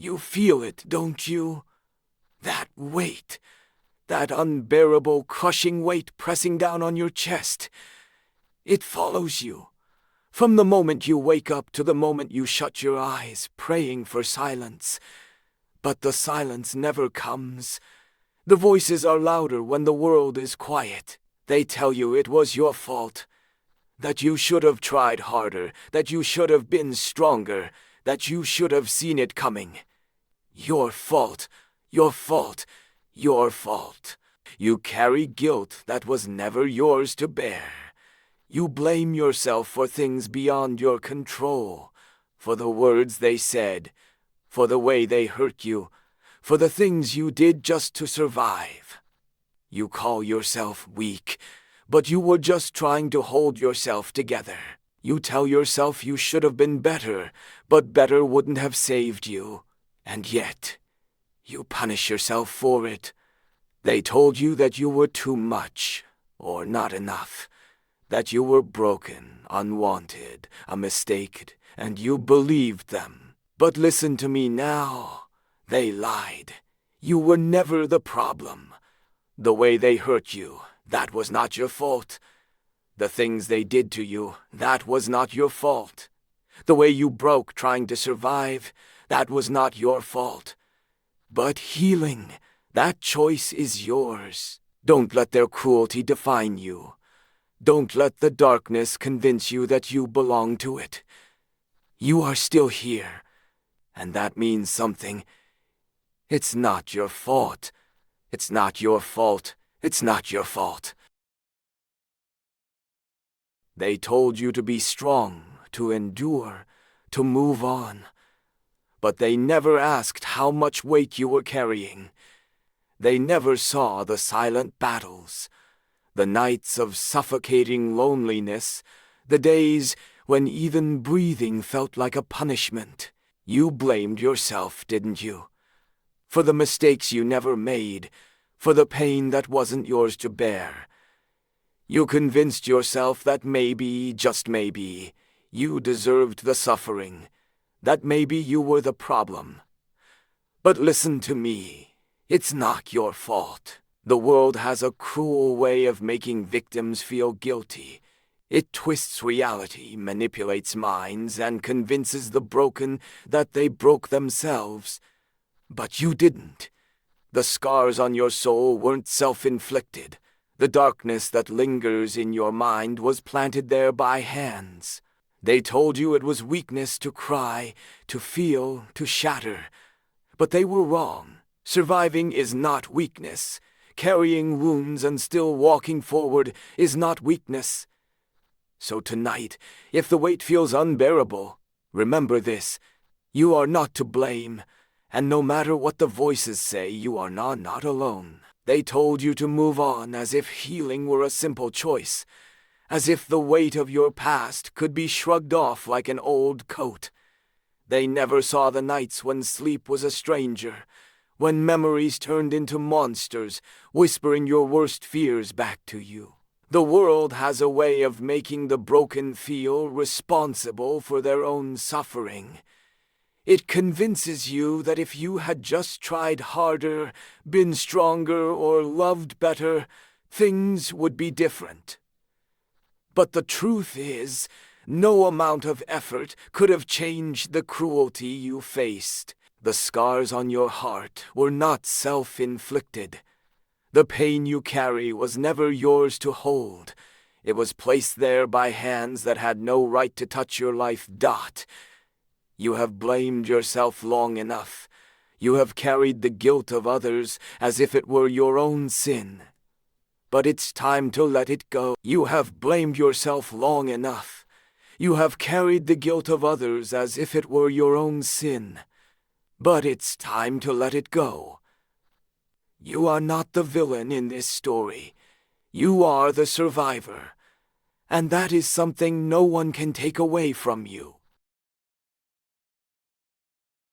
You feel it, don't you? That weight. That unbearable, crushing weight pressing down on your chest. It follows you. From the moment you wake up to the moment you shut your eyes, praying for silence. But the silence never comes. The voices are louder when the world is quiet. They tell you it was your fault. That you should have tried harder, that you should have been stronger, that you should have seen it coming. Your fault, your fault, your fault. You carry guilt that was never yours to bear. You blame yourself for things beyond your control, for the words they said, for the way they hurt you, for the things you did just to survive. You call yourself weak, but you were just trying to hold yourself together. You tell yourself you should have been better, but better wouldn't have saved you. And yet, you punish yourself for it. They told you that you were too much, or not enough, that you were broken, unwanted, a mistake, and you believed them. But listen to me now. They lied. You were never the problem. The way they hurt you, that was not your fault. The things they did to you, that was not your fault. The way you broke trying to survive, that was not your fault. But healing, that choice is yours. Don't let their cruelty define you. Don't let the darkness convince you that you belong to it. You are still here, and that means something. It's not your fault. It's not your fault. It's not your fault. They told you to be strong, to endure, to move on. But they never asked how much weight you were carrying. They never saw the silent battles, the nights of suffocating loneliness, the days when even breathing felt like a punishment. You blamed yourself, didn't you? For the mistakes you never made, for the pain that wasn't yours to bear. You convinced yourself that maybe, just maybe, you deserved the suffering, that maybe you were the problem. But listen to me, it's not your fault. The world has a cruel way of making victims feel guilty. It twists reality, manipulates minds, and convinces the broken that they broke themselves. But you didn't. The scars on your soul weren't self-inflicted. The darkness that lingers in your mind was planted there by hands. They told you it was weakness to cry, to feel, to shatter. But they were wrong. Surviving is not weakness. Carrying wounds and still walking forward is not weakness. So tonight, if the weight feels unbearable, remember this: you are not to blame. And no matter what the voices say, you are not alone. They told you to move on as if healing were a simple choice, as if the weight of your past could be shrugged off like an old coat. They never saw the nights when sleep was a stranger, when memories turned into monsters, whispering your worst fears back to you. The world has a way of making the broken feel responsible for their own suffering. It convinces you that if you had just tried harder, been stronger, or loved better, things would be different. But the truth is, no amount of effort could have changed the cruelty you faced. The scars on your heart were not self-inflicted. The pain you carry was never yours to hold. It was placed there by hands that had no right to touch your life. You have blamed yourself long enough. You have carried the guilt of others as if it were your own sin. But it's time to let it go. You have blamed yourself long enough. You have carried the guilt of others as if it were your own sin. But it's time to let it go. You are not the villain in this story. You are the survivor. And that is something no one can take away from you.